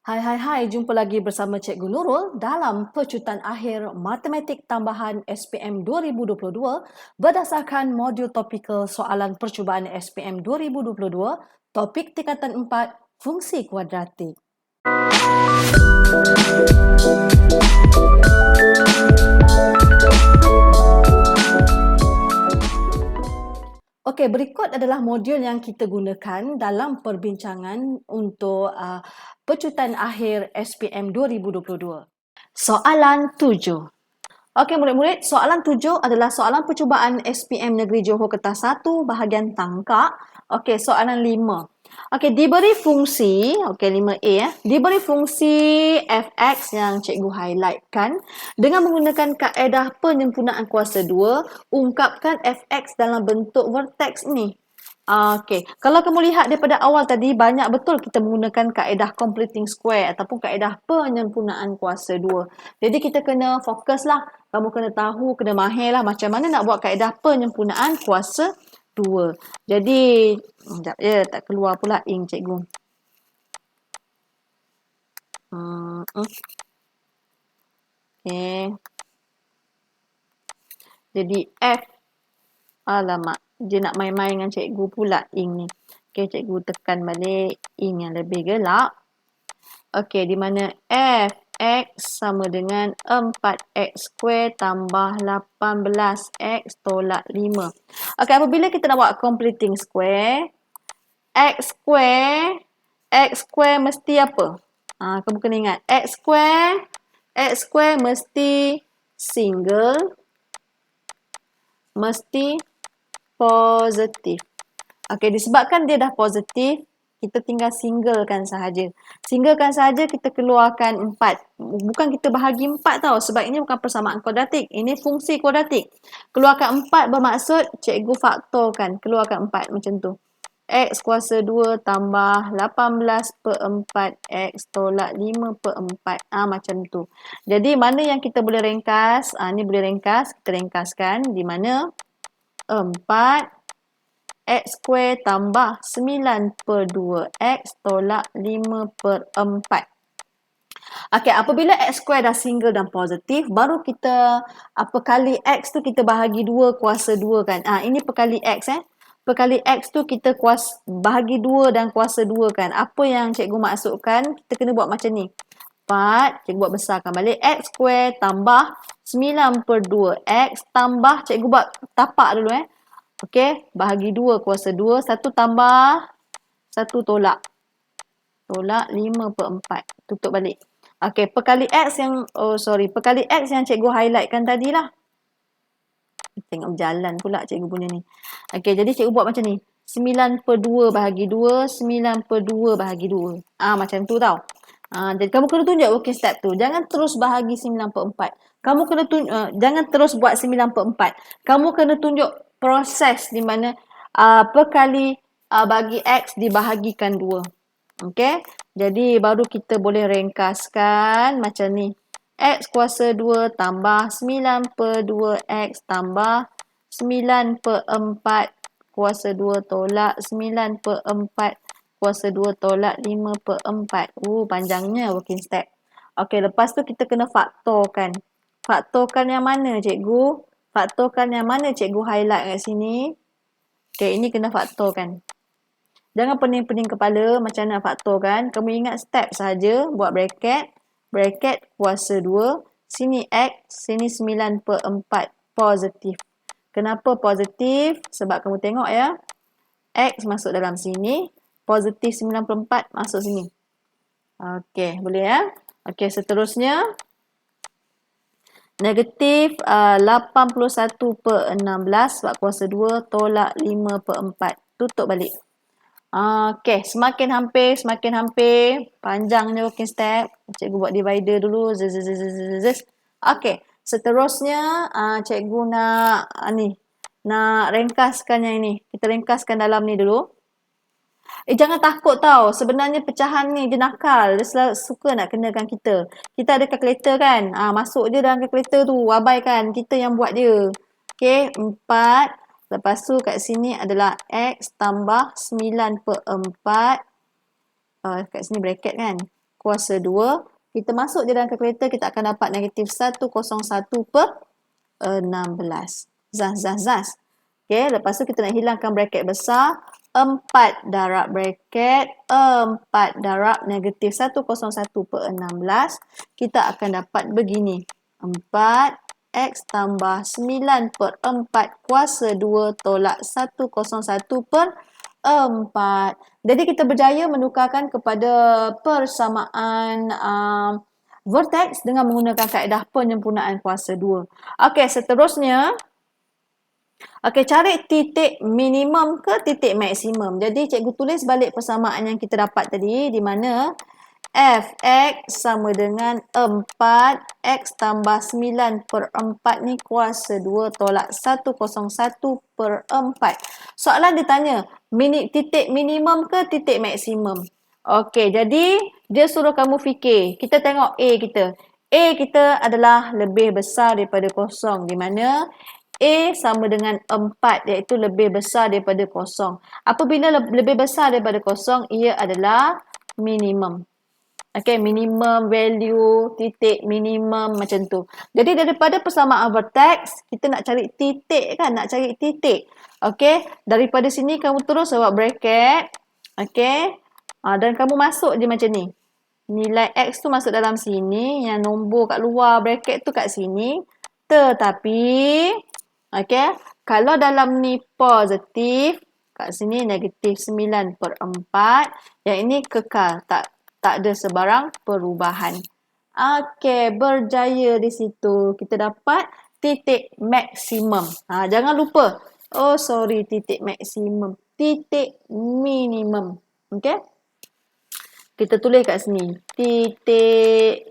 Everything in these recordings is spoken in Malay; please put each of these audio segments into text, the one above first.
Hai hai hai, jumpa lagi bersama Cikgu Nurul dalam pecutan akhir Matematik Tambahan SPM 2022 berdasarkan modul topikal soalan percubaan SPM 2022, topik tingkatan 4, fungsi kuadratik. Okey, berikut adalah modul yang kita gunakan dalam perbincangan untuk pecutan akhir SPM 2022. Soalan 7. Okey murid-murid, soalan 7 adalah soalan percubaan SPM Negeri Johor Kertas 1 bahagian tangkak. Okey, soalan 5. Okey, diberi fungsi, okey 5A diberi fungsi fx yang cikgu highlightkan dengan menggunakan kaedah penyempurnaan kuasa 2, ungkapkan fx dalam bentuk vertex ni. Okey, kalau kamu lihat daripada awal tadi, banyak betul kita menggunakan kaedah completing square ataupun kaedah penyempurnaan kuasa 2. Jadi kita kena fokus lah. Kamu kena tahu, kena mahir lah macam mana nak buat kaedah penyempurnaan kuasa 2. Jadi, sekejap ya, tak keluar pula ink cikgu. Okey. Jadi F, alamak, dia nak main-main dengan cikgu pula ink ni. Okey, cikgu tekan balik ink yang lebih gelap. Okey, di mana fx sama dengan 4x² tambah 18x tolak 5. Okey, apabila kita nak buat completing square, x² mesti apa? Kamu kena ingat, x² mesti single, mesti positif. Okey, disebabkan dia dah positif, kita tinggal singlekan sahaja. Singlekan sahaja, kita keluarkan 4. Bukan kita bahagi 4 tau, sebab ini bukan persamaan kuadratik. Ini fungsi kuadratik. Keluarkan 4 bermaksud cikgu faktorkan. Keluarkan 4 macam tu. X kuasa 2 tambah 18 per 4 X tolak 5 per 4. Macam tu. Jadi mana yang kita boleh ringkas? Ni boleh ringkas. Kita ringkaskan di mana 4 x² tambah 9 per 2x tolak 5 per 4. Okey, apabila x² dah single dan positif, baru kita perkali x tu kita bahagi 2 kuasa 2 kan. Ini perkali x Perkali x tu kita bahagi 2 dan kuasa 2 kan. Apa yang cikgu maksudkan, kita kena buat macam ni. 4, cikgu buat besarkan balik. X² tambah 9 per 2x tambah, cikgu buat tapak dulu Okey, bahagi 2 kuasa 2, 1 tambah 1 tolak. Tolak 5 per 4. Tutup balik. Okey, perkali x yang cikgu highlightkan tadilah. Tengok berjalan pula cikgu punya ni. Okey, jadi cikgu buat macam ni. 9 per 2 bahagi 2, 9 per 2 bahagi 2. Macam tu tau. Jadi kamu kena tunjuk working step tu. Jangan terus bahagi 9 per 4. Kamu kena jangan terus buat 9 per 4. Kamu kena tunjuk proses di mana perkali bagi x dibahagikan 2. Okey. Jadi baru kita boleh ringkaskan macam ni. X kuasa 2 tambah 9 per 2x tambah 9 per 4 kuasa 2 tolak 9 per 4 kuasa 2 tolak 5 per 4. Panjangnya working step. Okey, lepas tu kita kena faktorkan. Faktorkan yang mana cikgu? Faktorkan yang mana cikgu highlight kat sini? Okey, ini kena faktorkan. Jangan pening-pening kepala macam mana nak faktorkan. Kamu ingat step saja, buat bracket. Bracket kuasa 2. Sini x, sini 9 per 4 positif. Kenapa positif? Sebab kamu tengok ya. X masuk dalam sini. Positif 9 per 4 masuk sini. Okey, boleh ya? Okey, seterusnya. Negatif 81 per 16 sebab kuasa 2 tolak 5 per 4. Tutup balik. Okey, semakin hampir. Panjangnya working step. Cikgu buat divider dulu. Okey, seterusnya cikgu nak nak ringkaskan yang ini. Kita ringkaskan dalam ni dulu. Jangan takut tau. Sebenarnya pecahan ni dia nakal. Dia selalu suka nak kenakan kita. Kita ada kalkulator kan. Masuk je dalam kalkulator tu. Abaikan. Kita yang buat dia. Okey, 4. Lepas tu kat sini adalah x tambah 9 per 4. Kat sini bracket kan. kuasa 2. Kita masuk je dalam kalkulator, kita akan dapat negatif 101 per 16. Zas. Okey, lepas tu kita nak hilangkan braket besar. 4 darab braket 4 darab negatif 101 per 16. Kita akan dapat begini. 4x tambah 9 per 4 kuasa 2 tolak 101 per 4. Jadi kita berjaya menukarkan kepada persamaan vertex dengan menggunakan kaedah penyempurnaan kuasa 2. Okey, seterusnya. Okey, cari titik minimum ke titik maksimum. Jadi cikgu tulis balik persamaan yang kita dapat tadi, di mana fx sama dengan 4x tambah 9 per 4 ni kuasa 2 tolak 101 per 4. Soalan dia tanya, titik minimum ke titik maksimum? Okey, jadi dia suruh kamu fikir. Kita tengok A kita. A kita adalah lebih besar daripada kosong, di mana A sama dengan 4, iaitu lebih besar daripada kosong. Apabila lebih besar daripada kosong, ia adalah minimum. Okey, minimum value, titik minimum macam tu. Jadi daripada persamaan vertex, kita nak cari titik kan, nak cari titik. Okey, daripada sini kamu terus buat bracket. Okey, dan kamu masuk je macam ni. Nilai X tu masuk dalam sini, yang nombor kat luar bracket tu kat sini. Tetapi, okey, kalau dalam ni positif, kat sini negatif 9 per 4. Yang ini kekal, tak ada sebarang perubahan. Okey, berjaya di situ. Kita dapat titik maksimum. Jangan lupa. Oh, sorry, titik maksimum. Titik minimum. Okey. Kita tulis kat sini. Titik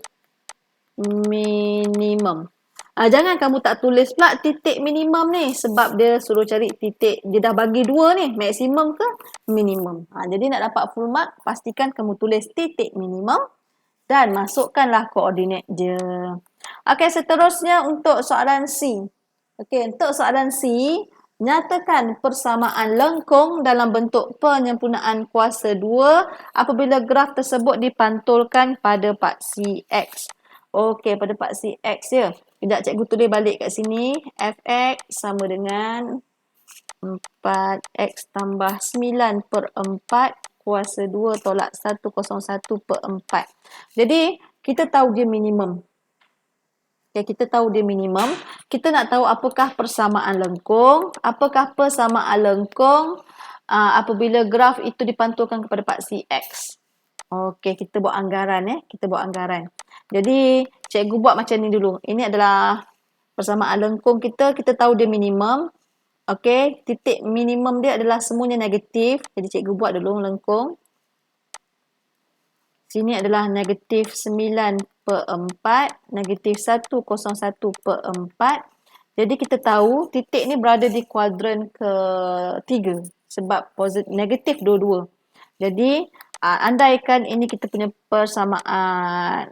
minimum. Jangan kamu tak tulis pula titik minimum ni, sebab dia suruh cari titik, dia dah bagi dua ni, maksimum ke minimum. Jadi nak dapat full mark, pastikan kamu tulis titik minimum dan masukkanlah koordinat dia. Okey, seterusnya untuk soalan C. Okey, untuk soalan C, nyatakan persamaan lengkung dalam bentuk penyempurnaan kuasa 2 apabila graf tersebut dipantulkan pada paksi X. Okey, pada paksi X ya. Sekejap cikgu tulis balik kat sini. Fx sama dengan 4x tambah 9 per 4 kuasa 2 tolak 101 per 4. Jadi, kita tahu dia minimum. Okay, kita tahu dia minimum. Kita nak tahu apakah persamaan lengkung. Apakah persamaan lengkung apabila graf itu dipantulkan kepada paksi X. Okey, kita buat anggaran Kita buat anggaran. Jadi, cikgu buat macam ni dulu. Ini adalah persamaan lengkung kita. Kita tahu dia minimum. Okey, titik minimum dia adalah semuanya negatif. Jadi, cikgu buat dulu lengkung. Sini adalah negatif 9 per 4. Negatif 101 per 4. Jadi, kita tahu titik ni berada di kuadran ke-3. Sebab negatif dua-dua. Jadi, andaikan ini kita punya persamaan,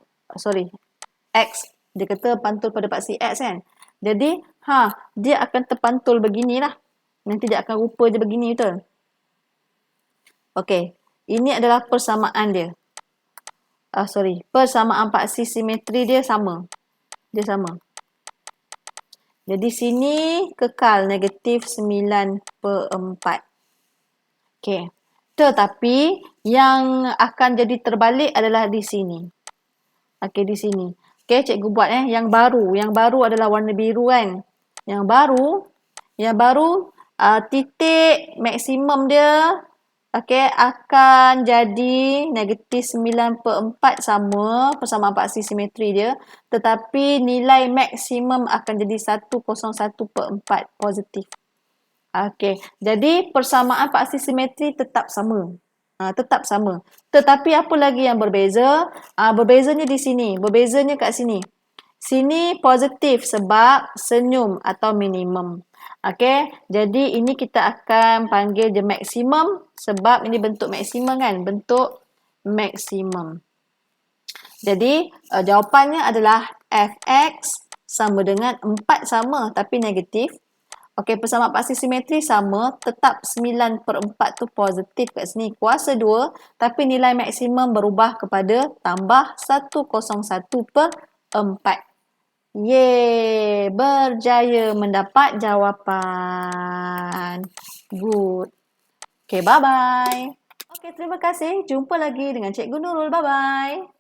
X. Dia kata pantul pada paksi X kan. Jadi, dia akan terpantul beginilah. Nanti dia akan rupa je begini, betul? Okey. Ini adalah persamaan dia. Persamaan paksi simetri dia sama. Dia sama. Jadi, sini kekal negatif 9 per 4. Okey. Tetapi yang akan jadi terbalik adalah di sini. Okey, di sini. Okey, cikgu buat yang baru. Yang baru adalah warna biru kan. Yang baru titik maksimum dia akan jadi negatif 9 per 4 sama persamaan paksi simetri dia. Tetapi nilai maksimum akan jadi 101 per 4 positif. Okey, jadi persamaan paksi simetri tetap sama. Tetap sama. Tetapi apa lagi yang berbeza? Berbezanya di sini. Berbezanya kat sini. Sini positif sebab senyum atau minimum. Okey, jadi ini kita akan panggil je maksimum sebab ini bentuk maksimum kan? Bentuk maksimum. Jadi, jawapannya adalah fx sama dengan 4 sama tapi negatif. Okey, persamaan paksi simetri sama, tetap 9/4 tu positif kat sini. Kuasa 2, tapi nilai maksimum berubah kepada tambah 101/4. Yeay, berjaya mendapat jawapan. Good. Okey, bye-bye. Okey, terima kasih. Jumpa lagi dengan Cikgu Nurul. Bye-bye.